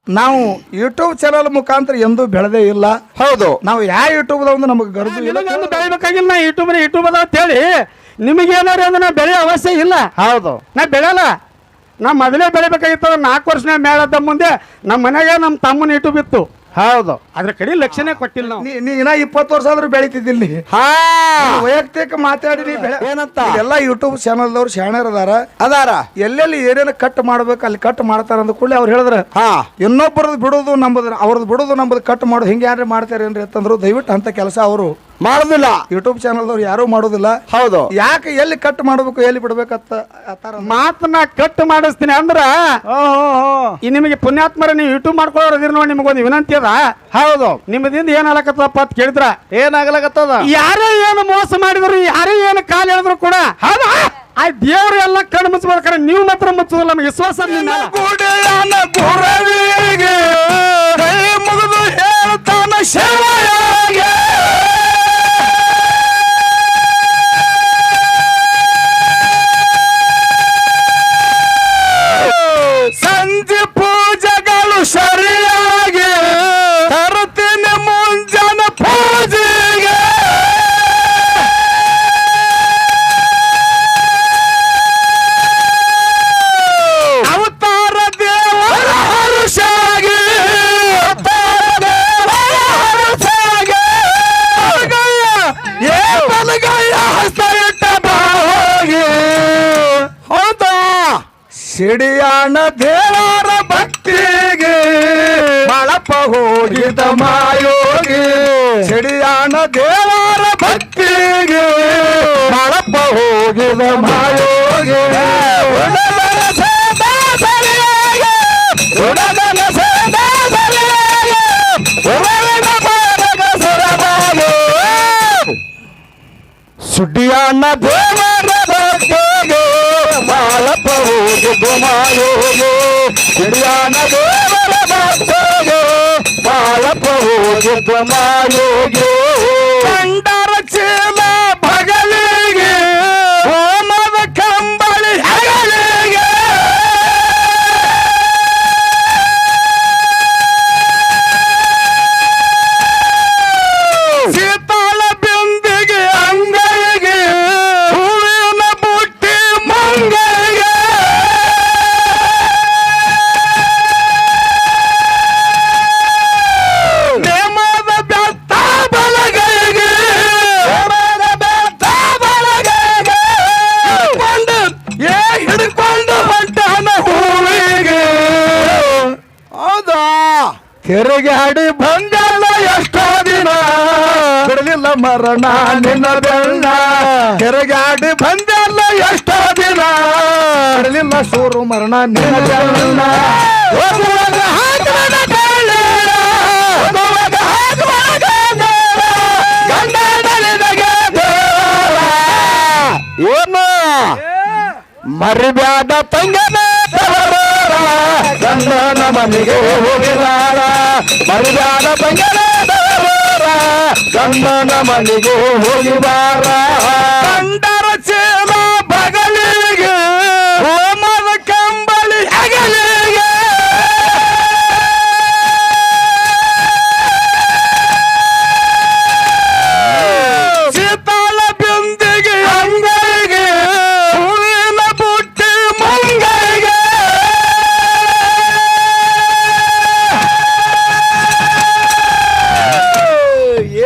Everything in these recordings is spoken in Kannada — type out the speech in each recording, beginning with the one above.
ನಾವು ಯೂಟ್ಯೂಬ್ ಚಾನಲ್ ಮುಖಾಂತರ ಎಂದೂ ಬೆಳೆದೇ ಇಲ್ಲ. ಹೌದು, ನಾವು ಯಾವ ಯೂಟ್ಯೂಬ್ ಒಂದು ನಮಗೆ ಗರಜು ಬೆಳಿಬೇಕಾಗಿಲ್ಲ. ನಾ ಯೂಟ್ಯೂಬ್ ಅದ ಅಂತ ಹೇಳಿ ನಿಮಗೆ ಏನಾರ ಅಂದ್ರೆ ನಾ ಬೆಳೆಯೋ ಅವಶ್ಯ ಇಲ್ಲ. ಹೌದು, ನಾ ಬೆಳೆಯಲ್ಲ. ನಾ ಮೊದಲೇ ಬೆಳಿಬೇಕಾಗಿತ್ತು. 4 ವರ್ಷ ಮೇಳದ ಮುಂದೆ ನಮ್ಮ ಮನೆಗೆ ನಮ್ಮ ತಮ್ಮನ ಯೂಟ್ಯೂಬ್ ಇತ್ತು. ಹೌದು, ಅದ್ರ ಕಡೆ ಲಕ್ಷಣೆ ಕೊಟ್ಟಿಲ್ಲ ನಾವು. ನೀ ಇನ್ನ 20 ವರ್ಷ ಆದ್ರೂ ಬೆಳಿತಿದ್ದಿಲ್ಲ. ಹಾ ವೈಯಕ್ತಿಕ ಮಾತಾಡಿ ನೀ ಏನಂತ ಎಲ್ಲ ಯೂಟ್ಯೂಬ್ ಚಾನಲ್ದವ್ರು ಶಾಣ್ಯರ್ ಅದಾರ. ಎಲ್ಲೆಲ್ಲಿ ಏನೇನು ಕಟ್ ಮಾಡ್ಬೇಕು ಅಲ್ಲಿ ಕಟ್ ಮಾಡ್ತಾರ ಅಂದ ಕೂಡಲೇ ಅವ್ರು ಹೇಳಿದ್ರ ಹಾ ಇನ್ನೊಬ್ಬರದ್ದು ಬಿಡೋದು ನಂಬುದು, ಅವ್ರದ್ದು ಬಿಡೋದು ನಂಬುದು ಕಟ್ ಮಾಡೋದು ಹಿಂಗೆ ಯಾರು ಮಾಡ್ತಾರೇನ್ರಿ ಅಂತಂದ್ರು. ದಯವಿಟ್ಟು ಅಂತ ಕೆಲಸ ಅವರು ಮಾಡುದಿಲ್ಲ. ಯೂಟ್ಯೂಬ್ ಚಾನಲ್ದವ್ರು ಯಾರು ಮಾಡೋದಿಲ್ಲ. ಹೌದು, ಯಾಕೆ ಎಲ್ಲಿ ಕಟ್ ಮಾಡ್ಬೇಕು ಎಲ್ಲಿ ಬಿಡ್ಬೇಕಂತ ಮಾತನ್ನ ಕಟ್ ಮಾಡಿಸ್ತೀನಿ ಅಂದ್ರ ಈ ನಿಮಗೆ ಪುಣ್ಯಾತ್ಮರ ನೀವು ಯೂಟ್ಯೂಬ್ ಮಾಡ್ಕೊಳ್ಳೋದಿರ್ ನೋಡಿ. ನಿಮಗೊಂದು ವಿನಂತಿ ಅದ. ಹೌದು, ನಿಮ್ಮದಿಂದ ಏನ್ ಆಗತ್ತಪ್ಪ ಅಂತ ಕೇಳಿದ್ರ ಏನಾಗ್ಲಾಗತ್ತದ? ಯಾರೇ ಏನು ಮೋಸ ಮಾಡಿದ್ರು, ಯಾರೇ ಏನು ಕಾಲ ಹೇಳಿದ್ರು ಕೂಡ ಆ ದೇವ್ರು ಎಲ್ಲ ಕಣ್ಣು ಮುಚ್ಚಬೇಕಾರೆ ನೀವು ಮಾತ್ರ ಮುಚ್ಚೋದಿಲ್ಲ. ನಮ್ಗೆ ವಿಶ್ವಾಸ ಮುಗಿದು ಹೇಳ್ತಾನ ಶಿವಯಾಗೆ. ಸಂಜೆ ಪೂಜೆಗಳು ಸರಿಯಾಗಿ ತರುತ್ತೀನಿ ಮುಂಜಾನೆ ಪೂಜೆಗೆ. ಅವತಾರ ದೇವರ ಹರುಷಾಗಿ ಬಲಗೈಯ ಹಸ್ತ ಇಟ್ಟ ಬಾಗಿ. ಹೌದಾ, ಸಿಡಿಯಾಣ ದೇವರ ಭಕ್ತಿಗೆ ಬಳಪ ಹೋಗಿದ ಮಾಯೋಗಿ. ಸಿಡಿಯಾಣ ದೇವರ ಭಕ್ತಿಗೆ ಬಳಪ ಹೋಗಿದ ಮಾಯೋಗಿ. ಸುಡಿಯಾಣ ದೇವರ ಭಕ್ತಿಗೆ ಬಾಳಪ್ಪ ಹೋಗಿದ್ದು ಮಾಯೋಗಿ. ಸಿಡಿಯಾಣ ದೇವರ ಭಕ್ತಿಗೆ ಬಾಳಪ್ಪ ಹೋಗಿದ್ದು ಮಾಯೋಗಿ. ಕಂಡರ ಚೀಲ ಬಗಲಿಗೆ ಹೋಮದ ಕಂಬಳಿ ಹಗಲಿಗೆ. ಸೀತಾಳ ಬಿಂದಿಗೆ ಅಂಗೈಗೆ ಹೂವಿನ ಬುಟ್ಟಿ ಮಂಗೈಗೆ. ನೇಮದ ಬೆತ್ತ ಬಲಗೈಗೆ ಹಿಡ್ಕೊಂಡು ಹೊಂಟಾನ ಹೂವಿಗೆ. ಹೌದಾ, ಕೆರೆಗೆ ಹಾಡಿ ಬಂದಲ್ಲ ಎಷ್ಟೋ ದಿನ ಬಿಡಲಿಲ್ಲ ಮರಣ ನಿನ್ನ ಬೆಳ್ಳ. ಕೆರೆಗೆ ಹಾಡಿ ಬಂದಲ್ಲ ಎಷ್ಟೋ ದಿನ ಬಿಡಲಿಲ್ಲ ಸೂರು ಮರಣ ನಿನ್ನ ಬೆಳ್ಳ. ಹೋಗುವಾಗ ಹಾಕುವಾಗ ಕಾಳೆ, ಹೋಗುವಾಗ ಹಾಕುವಾಗ ಗಂಡ ನಲಿದಗೆ ದೇವರ. ಏನು ಮರಿಬ್ಯಾಡ ತಂಗನ ದೇವರ ಗಂಡನ ಮನೆಗೆ ಹೋಗಿದಾರ. ಮರಿಬ್ಯಾಡ ತಂಗನ ದೇವರ ಗಂಡನ ಮನೆಗೆ ಹೋಗಿದಾರ. ಕಂಡರ ಚೀಲ ಬಗಲಿಗೆ ಹೋಮದ ಕಂಬಳಿ ಹಗಲಿಗೆ. ಸೀತಾಳ ಬಿಂದಿಗೆ ಅಂಗೈಗೆ ಹೂವಿನ ಬುಟ್ಟಿ ಮಂಗೈಗೆ.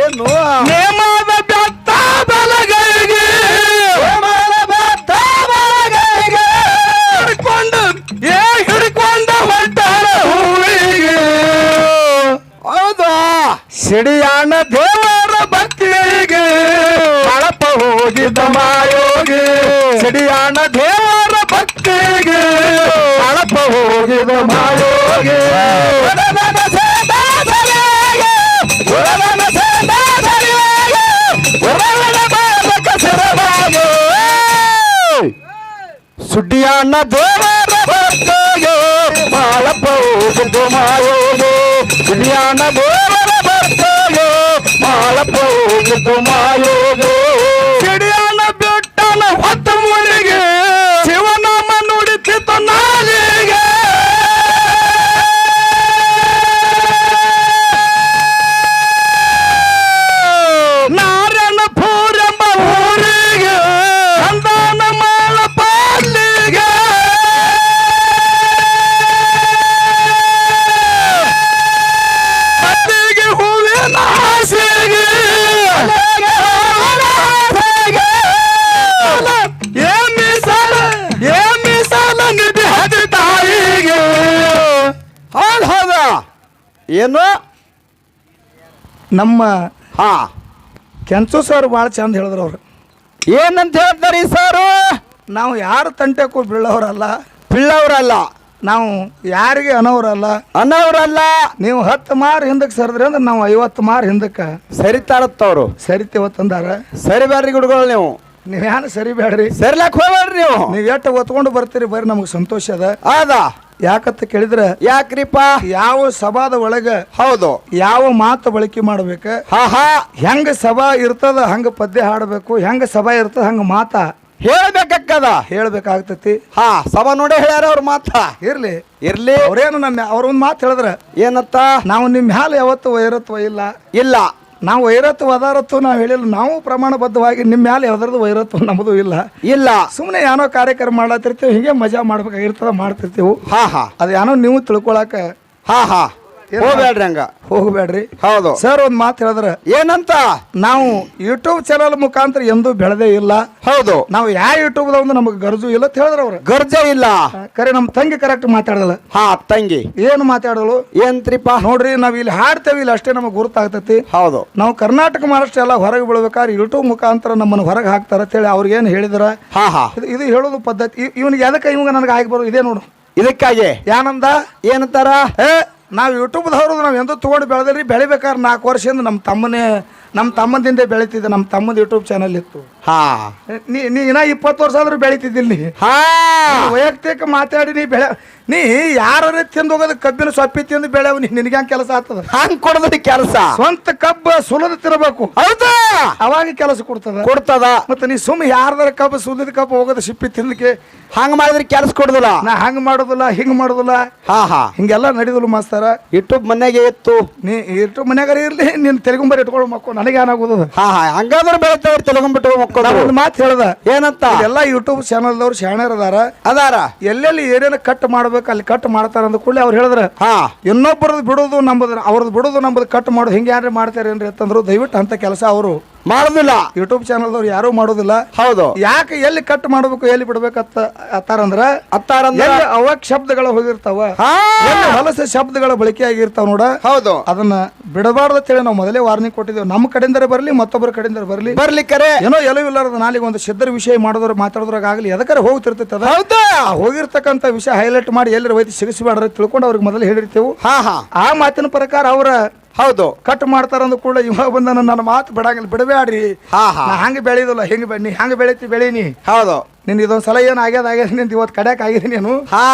ಏನು ನೇಮದ ಬೆತ್ತ ಬಲಗೈಗೆ ಹಿಡ್ಕೊಂಡು ಹೊಂಟಾರ ಹೂವಿಗೆ. ಹೌದಾ, ಸಿಡಿಯಾಣ ದೇವರ ಭಕ್ತಿಗೆ ಬಳಪ ಹೋಗಿದ್ದ ಮಾಯೋಗಿ. ಸಿಡಿಯಾಣ ದೇವರ ಭಕ್ತಿಗೆ ಬಳಪ ಹೋಗಿದ ಮಾಯೋಗಿ. ಸುಡ್ಡಿಯಾಣ ದೇವರ ಭಕ್ತಿಗೆ ಬಳಪ ಹೋಗಿದ್ದು ಮಾಯೋಗಿ. ಸುಡ್ಡಿಯಾಣ ದೇವರ ಭಕ್ತಿಗೆ ಬಳಪ ಹೋಗಿದ್ದು ಮಾಯೋಗಿ. ಸಿಡಿಯಾಣ ಬಿಟ್ಟನ ಹೊತ್ತು ಮುಳಿಗೆ ಶಿವನಾಮ ನುಡಿತಿತ್ತು ನಾಲಿಗೆ. ಏನು ನಮ್ಮ ಹಾ ಕೆಂಚು ಸರ್ ಭಾಳ ಚಂದ ಹೇಳಿದ್ರು ಅವ್ರು. ಏನಂತ ಹೇಳ್ತಾರೆ ಸರ್? ನಾವು ಯಾರು ತಂಟೆಕ್ಕೂ ಬೀಳೋರಲ್ಲ, ಪಿಳ್ಳವ್ರಲ್ಲ, ನಾವು ಯಾರಿಗೆ ಅನ್ನೋರಲ್ಲ. ಅನ್ನವ್ರಲ್ಲ. ನೀವು 10 ಮಾರು ಹಿಂದಕ್ಕೆ ಸರಿದ್ರಿ ಅಂದ್ರೆ ನಾವು 50 ಮಾರು ಹಿಂದಕ್ಕೆ ಸರಿತಾರತ್ತವ್ರು. ಸರಿತೇವ ತಂದಾರ. ಸರಿ ಬ್ಯಾಡ್ರಿ ಗುಡುಗಳು ನೀವು. ನೀವ್ಯಾನು ಸರಿ ಬೇಡ್ರಿ, ಸರಿಲಾಕ್ ಹೋಗ್ಬೇಡ್ರಿ ನೀವು. ನೀವು ಎಷ್ಟು ಒತ್ಕೊಂಡು ಬರ್ತೀರಿ ಬರ್ರಿ, ನಮಗೆ ಸಂತೋಷ ಅದ. ಅದ ಯಾಕಂತ ಕೇಳಿದ್ರೆ ಯಾಕ್ರಿಪ್ಪ? ಯಾವ ಸಭಾದ ಒಳಗ ಹೌದು, ಯಾವ ಮಾತು ಬಳಕೆ ಮಾಡ್ಬೇಕ, ಹಾ ಹಾ ಹೆಂಗ ಸಭಾ ಇರ್ತದ ಹಂಗ ಪದ್ಯ ಹಾಡಬೇಕು, ಹೆಂಗ ಸಭಾ ಇರ್ತದ ಹಂಗ ಮಾತ ಹೇಳ್ಬೇಕಕ್ಕದ ಹೇಳ್ಬೇಕಾಗ್ತತಿ. ಹಾ ಸಭಾ ನೋಡೇ ಹೇಳ್ಯಾರ ಅವ್ರ ಮಾತ. ಇರ್ಲಿ ಇರ್ಲಿ. ಅವ್ರೇನು ಅವ್ರೊಂದ್ ಮಾತು ಹೇಳಿದ್ರ, ಏನತ್ತ? ನಾವು ನಿಮ್ ಮ್ಯಾಲ ಯಾವತ್ತು ವೈರತ್ವ ಇಲ್ಲ. ಇಲ್ಲ, ನಾವು ವೈರತ್ವ ಅದಾರತ್ತು ನಾವು ಹೇಳಿಲ್ಲ. ನಾವು ಪ್ರಮಾಣಬದ್ಧವಾಗಿ ನಿಮ್ಮ ಮ್ಯಾಲ ಯಾವ್ದಾರ್ದು ವೈರತ್ವ ನಮ್ಮದು ಇಲ್ಲ. ಇಲ್ಲ. ಸುಮ್ಮನೆ ಏನೋ ಕಾರ್ಯಕ್ರಮ ಮಾಡತ್ತಿರ್ತೀವಿ, ಹಿಂಗೆ ಮಜಾ ಮಾಡ್ಬೇಕಾಗಿರ್ತದ, ಮಾಡ್ತಿರ್ತೀವಿ. ಹಾ ಹಾ ಅದು ಏನೋ ನೀವು ತಿಳ್ಕೊಳಕ ಹಾ ಹಾ ಹೋಗ್ಬೇಡ್ರಿ ಹಂಗ. ಹೋಗ್ಬೇಡ್ರಿ. ಹೌದು ಸರ್ ಒಂದ್ ಮಾತು ಹೇಳಿದ್ರ, ಏನಂತ? ನಾವು ಯೂಟ್ಯೂಬ್ ಚಾನಲ್ ಮುಖಾಂತರ ಎಂದೂ ಬೆಳೆದೇ ಇಲ್ಲ. ಹೌದು, ನಾವು ಯಾವ ಯೂಟ್ಯೂಬ್ ಒಂದು ನಮಗೆ ಗರಜು ಇಲ್ಲ ಅಂತ ಹೇಳಿದ್ರ ಅವ್ರು. ಗರ್ಜ ಇಲ್ಲ. ಕರೆ ನಮ್ಮ ತಂಗಿ ಕರೆಕ್ಟ್ ಮಾತಾಡಲ್ಲ. ಹಾ ತಂಗಿ ಏನು ಮಾತಾಡಲು ಏನ್ತ್ರಿಪ್ಪ? ನೋಡ್ರಿ, ನಾವ್ ಇಲ್ಲಿ ಹಾಡ್ತೇವೆ, ಇಲ್ಲಿ ಅಷ್ಟೇ ನಮಗೆ ಗುರುತಾಗ್ತತಿ. ಹೌದು, ನಾವು ಕರ್ನಾಟಕ ಮಹಾರಾಷ್ಟ್ರ ಎಲ್ಲ ಹೊರಗೆ ಬೀಳ್ಬೇಕಾದ್ರೆ ಯೂಟ್ಯೂಬ್ ಮುಖಾಂತರ ನಮ್ಮನ್ನು ಹೊರಗೆ ಹಾಕ್ತಾರ ಅಂತೇಳಿ ಅವ್ರಿಗೇನು ಹೇಳಿದ್ರ. ಹಾ ಹಾ ಇದು ಹೇಳೋದು ಪದ್ಧತಿ. ಇವನಿಗೆ ಎದಕ್ಕೆ ಇವಾಗ ನನಗೆ ಆಗಿ ಬರೋದು ಇದೇ ನೋಡು. ಇದಕ್ಕಾಗಿ ಏನಂದ, ಏನಂತಾರ? ನಾವು ಯೂಟ್ಯೂಬ್ದವ್ರು ನಾವು ಎಂದೂ ತೊಗೊಂಡು ಬೆಳೆದ್ರಿ. ಬೆಳಿಬೇಕಾದ್ರೆ 4 ವರ್ಷದಿಂದ ನಮ್ಮ ತಮ್ಮದಿಂದ ಬೆಳಿತಿದ್ದೆ. ನಮ್ಮ ತಮ್ಮದ ಯೂಟ್ಯೂಬ್ ಚಾನಲ್ ಇತ್ತು. ಹಾ ನೀ ಇನ್ನ 20 ವರ್ಷ ಆದ್ರೂ ಬೆಳಿತಿದ್ದಿಲ್ಲ. ನೀ ಹಾ ವೈಯಕ್ತಿಕ ಮಾತಾಡಿ ನೀ ಯಾರು ತಿಂದು ಹೋಗೋದು ಕಬ್ಬಿನ ಸೊಪ್ಪಿ ತಿಂದು ಬೆಳೆವ್ ನಿನಗೆ ಹಂಗೆ ಕೆಲಸ ಆಗ್ತದ. ಹಂಗ್ ಕೊಡದ್ರಿ ಕೆಲಸ. ಸ್ವಂತ ಕಬ್ಬ ಸುಲದ ತಿನ್ನಬೇಕು, ಹೌದಾ? ಅವಾಗ ಕೆಲಸ ಕೊಡ್ತದ. ಮತ್ತೆ ನೀ ಸುಮ್ಮನೆ ಯಾರ್ದಾರ ಕಬ್ಬು ಸುಲಿದ ಕಬ್ಬು ಹೋಗೋದು ಸಿಪ್ಪಿ ತಿಂದಕ್ಕೆ ಹಂಗ ಮಾಡಿದ್ರಿ ಕೆಲಸ ಕೊಡುದಿಲ್ಲ. ನಾ ಹಂಗ ಮಾಡೋದಿಲ್ಲ, ಹಿಂಗ ಮಾಡೋದಿಲ್ಲ. ಹಾ ಹಾ ಹಿಂಗೆಲ್ಲ ನಡಿದಲ್ಲ ಮಾಸ್ತಾರ. ಯೂಟ್ಯೂಬ್ ಮನೆಗೆ ಇತ್ತು. ನೀ ಇಟ್ಟು ಮನ್ಯಾಗಾರ ಇರ್ಲಿ, ನೀನ್ ತೆಲುಗುಂಬರ್ ಇಟ್ಕೊಳ್ಳೋ ಮಕ್ಕಳು ನನಗೆ ಏನಾಗೋದು. ಹಾ ಹಾ ಹಂಗಾದ್ರೆ ಬೆಳಿತಾವ್ರಿ ತೆಲುಗುಂಬಿಟ್ಟು ಮಕ್ಕಳು. ಒಂದು ಮಾತು ಹೇಳ್ದ, ಏನಂತ? ಎಲ್ಲ ಯೂಟ್ಯೂಬ್ ಚಾನಲ್ದವ್ರು ಶಾಣ್ಯರ್ ಅದಾರ. ಎಲ್ಲೆಲ್ಲಿ ಏನೇನು ಕಟ್ ಮಾಡ್ಬೇಕು ಅಲ್ಲಿ ಕಟ್ ಮಾಡ್ತಾರ ಅಂದ ಕೂಡಲೇ ಅವ್ರು ಹೇಳಿದ್ರ, ಹಾ ಇನ್ನೊಬ್ಬರದ್ದು ಬಿಡೋದು ನಂಬುದು, ಅವ್ರದ್ದು ಬಿಡೋದು ನಂಬುದು ಕಟ್ ಮಾಡೋದು ಹಿಂಗೆ ಯಾರೇ ಮಾಡ್ತಾರೇನ್ರಿ ಅಂತಂದ್ರು. ದಯವಿಟ್ಟು ಅಂತ ಕೆಲಸ ಅವರು ಮಾಡುದಿಲ್ಲ. ಯೂಟ್ಯೂಬ್ ಚಾನಲ್ದವ್ರು ಯಾರು ಮಾಡೋದಿಲ್ಲ. ಹೌದು. ಯಾಕೆ ಎಲ್ಲಿ ಕಟ್ ಮಾಡ್ಬೇಕು ಎಲ್ಲಿ ಬಿಡ್ಬೇಕತ್ತ ಅತ್ತಾರಂದ್ರ ಅವಾಗ ಶಬ್ದಗಳು ಹೋಗಿರ್ತಾವ, ಎಲ್ಲಿ ಹೊಲಸ ಶಬ್ದಗಳ ಬಳಕೆ ಆಗಿರ್ತಾವ ನೋಡ. ಹೌದು, ಅದನ್ನ ಬಿಡಬಾರ್ದು ಅಂತೇಳಿ ನಾವು ಮೊದಲೇ ವಾರ್ನಿಂಗ್ ಕೊಟ್ಟಿದ್ದೇವೆ. ನಮ್ಮ ಕಡೆಯಿಂದ ಬರ್ಲಿ ಮತ್ತೊಬ್ಬರ ಕಡೆಯಿಂದ ಬರ್ಲಿಕ್ಕರೆ ಏನೋ ಎಲ್ಲವಿಲ್ಲಾರದ ನಾಲಿಗೆ ಒಂದು ಸಿದ್ಧರ ವಿಷಯ ಮಾಡೋದ್ರ ಮಾತಾಡೋದ್ರಾಗ ಆಗ್ಲಿ ಎದಕ್ಕಾರ ಹೋಗ್ತಿರ್ತೈತೆ. ಅದ ಹೌದಾ? ಹೋಗಿರ್ತಕ್ಕಂಥ ವಿಷಯ ಹೈಲೈಟ್ ಮಾಡಿ ಎಲ್ಲರ ವೈದ್ಯ ಸಿಗಿಸ್ಬೇಡ್ರೆ ತಿಳ್ಕೊಂಡು ಅವ್ರಿಗೆ ಮೊದಲು ಹೇಳಿರ್ತೇವೆ. ಹಾ ಹಾ ಆ ಮಾತಿನ ಪ್ರಕಾರ ಅವರ ಹೌದು ಕಟ್ ಮಾಡ್ತಾರ ಅಂದ ಕೂಡ ಇವಾಗ ಬಂದ ನನ್ನ ಮಾತು ಬಿಡಂಗಿಲ್ಲ, ಬಿಡಬೇಡ್ರಿ. ಹಾ ಹಾ ನಾ ಹಂಗೆ ಬೆಳೆಯೋದಿಲ್ಲ, ಹಿಂಗೆ ನೀ ಹಂಗೆ ಬೆಳೀನಿ. ಹೌದು, ನಿನ್ ಇದೊಂದ್ ಸಲ ಏನ್ ಆಗ್ಯದ ನಿಂತ ಇವತ್ತು ಕಡ್ಯಾಕ್ ಆಗಿದೆ ನೀನು. ಹಾ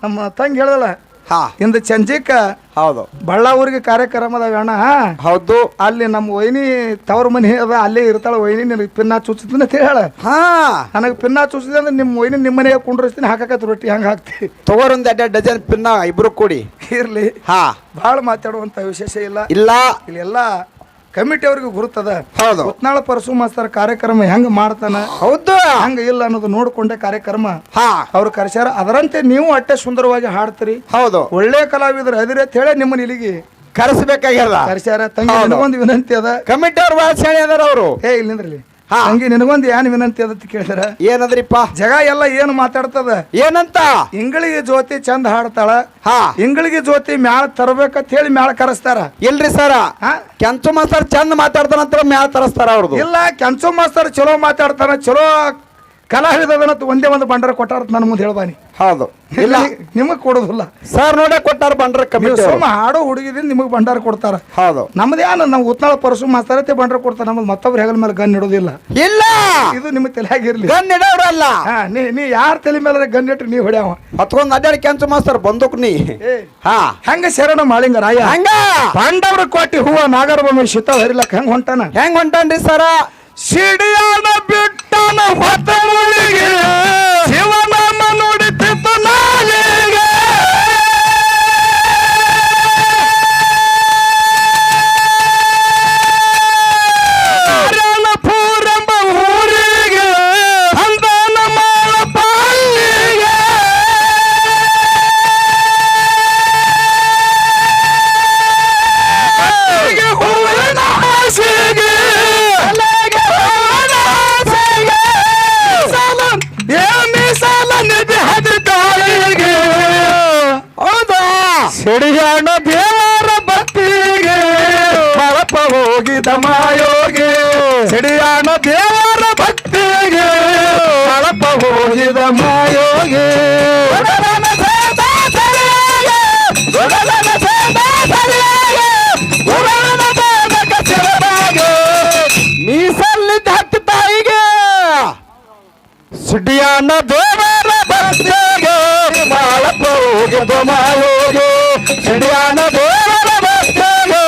ನಮ್ಮ ತಂಗಿ ಹೇಳ್ದಲ್ಲ, ಹಾ ಇಂದ ಚಂಜಿಕ ಹೌದು ಬಳ್ಳಾವೂರಿಗೆ ಕಾರ್ಯಕ್ರಮದ ಅಣ್ಣ. ಹೌದು, ಅಲ್ಲಿ ನಮ್ಮ ವೈನಿ ತವ್ರ ಮನೆ ಅದ, ಅಲ್ಲೇ ಇರ್ತಾಳ ವೈನಿ. ನಿನಗೆ ಪಿನ್ನ ಚುಚ್ಚಿನ ಹೇಳ. ಹಾ ನನಗೆ ಪಿನ್ನ ಚುಚ್ಚಿದೆ ಅಂದ್ರೆ ನಿಮ್ಮ ವೈನಿ ನಿಮ್ಮ ಮನೆಗೆ ಕುಂಡ್ರಿಸ್ತೀನಿ, ಹಾಕಕತ್ ರೊಟ್ಟಿ ಹಂಗ ಹಾಕ್ತಿ. ತಗೋರೊಂದ್ 2 ಡಜನ್ ಪಿನ್ನ ಇಬ್ರು ಕೂಡಿ. ಇರ್ಲಿ, ಹಾ ಬಹಳ ಮಾತಾಡುವಂತ ವಿಶೇಷ ಇಲ್ಲ. ಇಲ್ಲೆಲ್ಲ ಕಮಿಟಿ ಅವ್ರಿಗೆ ಗುರುತದ. ಹೌದು, ಉತ್ನಾಳ ಪರಸು ಮಾಸ್ತರ್ ಕಾರ್ಯಕ್ರಮ ಹೆಂಗ್ ಮಾಡ್ತಾನ, ಹೌದು ಹಂಗ ಇಲ್ಲ ಅನ್ನೋದು ನೋಡ್ಕೊಂಡೆ ಕಾರ್ಯಕ್ರಮ ಹಾ ಅವ್ರು ಕರೆಸ್ಯಾರ. ಅದರಂತೆ ನೀವು ಅಟ್ಟೆ ಸುಂದರವಾಗಿ ಹಾಡ್ತೀರಿ. ಹೌದು, ಒಳ್ಳೆ ಕಲಾವಿದರು ಅದಿರಿ ಅಂತ ಹೇಳಿ ನಿಮ್ಮನ್ನ ಇಲ್ಲಿಗೆ ಕರೆಸಬೇಕಾಗ್ಯಲ್ಲ. ಕರೆಸ್ಯಾರ. ತಂಗಿ ನಿನಗೊಂದು ವಿನಂತಿ ಅದ. ಕಮಿಟಿ ಅವ್ರು ಭಾಳ ಶಾಣೆ ಅದಾರ ಅವರು. ಇಲ್ಲಿ ನಿಂದ್ರಲ್ಲಿ ತಂಗಿ ನಿನಗೊಂದು ಏನ್ ವಿನಂತಿ ಅದ ಕೇಳಿದಾರ. ಏನದ್ರಿಪ್ಪ? ಜಗ ಎಲ್ಲ ಏನು ಮಾತಾಡ್ತದ, ಏನಂತ? ಇಂಗಳಿಗೆ ಜ್ಯೋತಿ ಚಂದ ಹಾಡ್ತಾಳ. ಹಾ ಇಂಗಳಿಗೆ ಜ್ಯೋತಿ ಮ್ಯಾಳ ತರಬೇಕಂತ ಹೇಳಿ ಮ್ಯಾಳ ಕರೆಸ್ತಾರ. ಇಲ್ರಿ ಸರ, ಕೆಂಚು ಮಾಸ್ತರ್ ಚಂದ ಮಾತಾಡ್ತಾನಂತ ಮ್ಯಾಲ ತರಸ್ತಾರ ಅವ್ರದ್ದು. ಇಲ್ಲ, ಕೆಂಚು ಮಾಸ್ತರ್ ಚಲೋ ಮಾತಾಡ್ತಾನ, ಚಲೋ ಕಲಾವಿದನಂತ ಒಂದೇ ಒಂದು ಬಂಡರ ಕೊಟ್ಟಾರ ನನ್ನ ಮುಂದೆ ಹೇಳ್ಬಾನಿ. ಹೌದು, ಇಲ್ಲ ನಿಮಗ್ ಕೊಡೋದಿಲ್ಲ ಸರ್. ನೋಡೇ ಕೊಟ್ಟಾರ ಬಂಡ್ರ ಕಮಿಟಿ. ಸುಮ್ಮ ಹಾಡೋ ಹುಡುಗಿದಿಂದ ನಿಮಗ್ ಭಂಡಾರ ಕೊಡ್ತಾರ. ಹೌದು, ನಮ್ದೇನ ನಾವು ಉತ್ನಾಳ ಪರಸು ಮಾಸ್ತರತೆ ಭಂಡಾರ ಕೊಡ್ತಾರ. ನಮ್ದು ಮತ್ತೊಬ್ರು ಹೆಗಲ ಮೇಲೆ ಗನ್ ಇಡೋದಿಲ್ಲ. ಇಲ್ಲ, ಇದು ನಿಮ್ಮ ತಲೆಯಾಗಿರ್ಲಿ. ಗನ್ ಇಡೋರಲ್ಲ. ನೀ ಯಾರ ತಲೆ ಮೇಲೆ ಗನ್ ಇಟ್ರಿ ನೀ ಹೊಡ್ಯಾವ ಹೊತ್ಕೊಂಡ್ ಅಡ್ಡಾಡಿ ಕೆಂಚು ಮಾಸ್ತರ್ ಬಂದೂಕ್ ನೀ. ಹಾ ಹೆಂಗ ಶರಣ ಮಾಳಿಂಗ ರಾಯ ಹಂಗ ಪಾಂಡವ್ರ ಕೋಟಿ ಹೂವ ನಾಗರಬೊಮ್ಮ ಶಿತ ಹರಿಲಕ್ ಹೆಂಗ್ ಹೊಂಟಾನ. ಹೆಂಗ್ ಹೊಂಟಾನ್ರಿ ಸರ? ಸಿಡಿಯಾನ ಬಿಟ್ಟನ ಹೊತ್ತಳಿಗೆ ಶಿವನಾಮ ನುಡಿತಿತ್ತು ನಾಲಿಗೆ. ಪೂರಂಬ ಊರಿಗೆ ಅಂದನ ಮಾಳ ಪಾಲಿಗೆ. ಹೂವಿನ ಹಾಸಿಗೆ ಸಿಡಿಯಾಣ ದೇವರ ಹೋಗಿದ ಮಾಯೋಗಿ ಸಿಡಿಯಾಣ ದೇವರ ಭಕ್ತಿಗೆ ಕಳಪ ಹೋಗಿದ ಮಾಯೋಗಿ ಮೀಸಲ್ಲಿದ್ದ ಹತ್ತು ತಾಯಿಗೆ ಸಿಡಿಯಾಣ ದೇವರ ಭಕ್ತಿಗೆ ಕಳಪ ಹೋಗಿದ ಮಾಯೋಗಿ ಸಿಡಿಯಾಣ ದೇವರ ಭಕ್ತಿಗೆ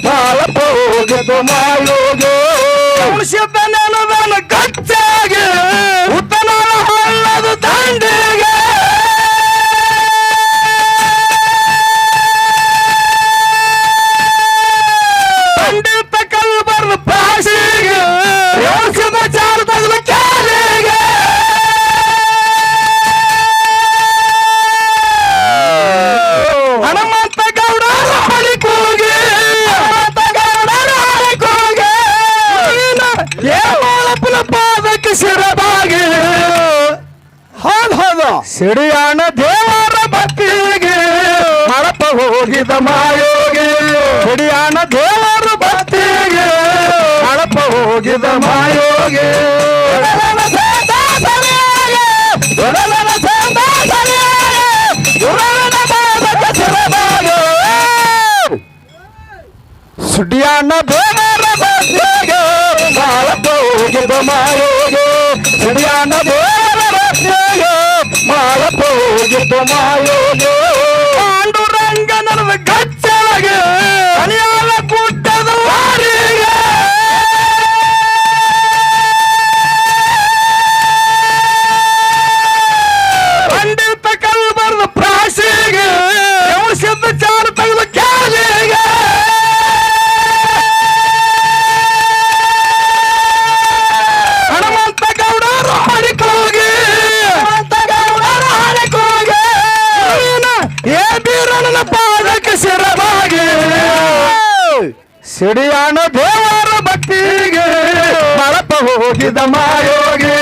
ಕಳಪ ಹೋಗಿದ ಮಾಯೋಗಿ ಔಷಧ ನೆಲದನು ಕಚ್ಚಾಗೆ ಉತ್ತಮ ಹಳ್ಳದ ದಂಡಿಗೆ ಪಂಡಿತ ಕಲ್ಲು ಬರೆದ ಪಾಶಿಗೆ ಔಷಧ ಚಾರ ತಗಲು ಕಾಲಿಗೆ ಹನುಮಂತ ಗೌಡರ ಹೊಳಿಕೋಗಿ ಹನುಮಂತ ಗೌಡರ ಹೊಳಿಕೋಗಿ ಏಮಾಳಪ್ಪನ ಪಾದಕ್ಕೆ ಶಿರಬಾಗಿ ಹೌದು ಸಿಡಿಯಾಣ ದೇವರ ಭಕ್ತಿಗೆ ಮಳಪ ಹೋಗಿದ ಮಾಯೋಗಿ ಸಿಡಿಯಾಣ ದೇವರ ಭಕ್ತಿಗೆ ಮಳಪ ಹೋಗಿದ ಮಾಯೋಗಿ ಸುಡಿಯಾಣ ದೇವರ ಭಕ್ತಿಗೆ ಮಳಪ ಹೋಗಿದ ಮಾಯೋಗಿ ಸಿಡಿಯಾಣ ದೇವರ ಭಕ್ತಿಗೆ ಮಳಪ ಹೋಗಿದ ಮಾಯೋಗಿ ಪಾಂಡುರಂಗ ನನದ ಗಚ್ಚಲಗೆ ಅನಿಯಾಲ ಗುಡ್ಡದ ವಾರಿಗೆ ಪಂಡಿತ ಕಲ್ಲು ಬರೆದ ಪ್ರಾಶಿಗೆ ಔಷಧ ಚಾರ ತೆಗೆದು ಕಾಲಿಗೆ ಹನುಮಂತ ಗೌಡರ ಹೊಳಿಕೋಗಿ ಹನುಮಂತ ಗೌಡರ ಹೊಳಿಕೋಗಿ ಏ ಬೀರನ ಪಾದಕ್ಕೆ ಶಿರಬಾಗಿ ಸಿಡಿಯಾಣ ದೇವರ ಭಕ್ತಿಗೆ ಮಳಪ ಹೋಗಿದ ಮಾಯೋಗಿ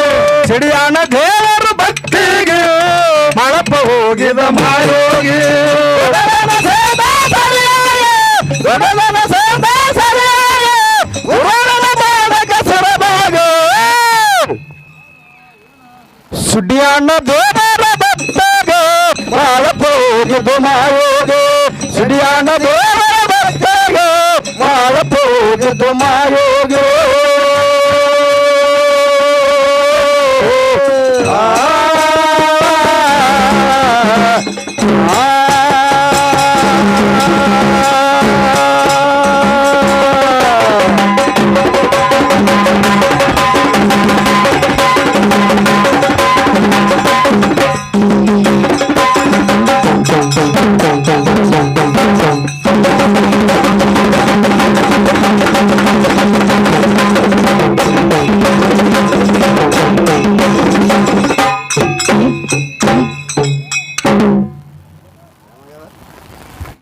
ಸಿಡಿಯಾಣ ದೇವರ ಭಕ್ತಿಗೆ ಮಳಪ ಹೋಗಿದ ಮಾಯೋಗಿ ಸುಡಿಯಾಣ ದೇವರ ಭಕ್ತಿಗೆ ಮಳಪ ಹೋಗಿದ ಮಾಯೋಗಿ ಸಿಡಿಯಾಣ ದೇವರ ಭಕ್ತಿಗೆ ಮಳಪ ಹೋಗಿದ ಮಾಯೋಗಿ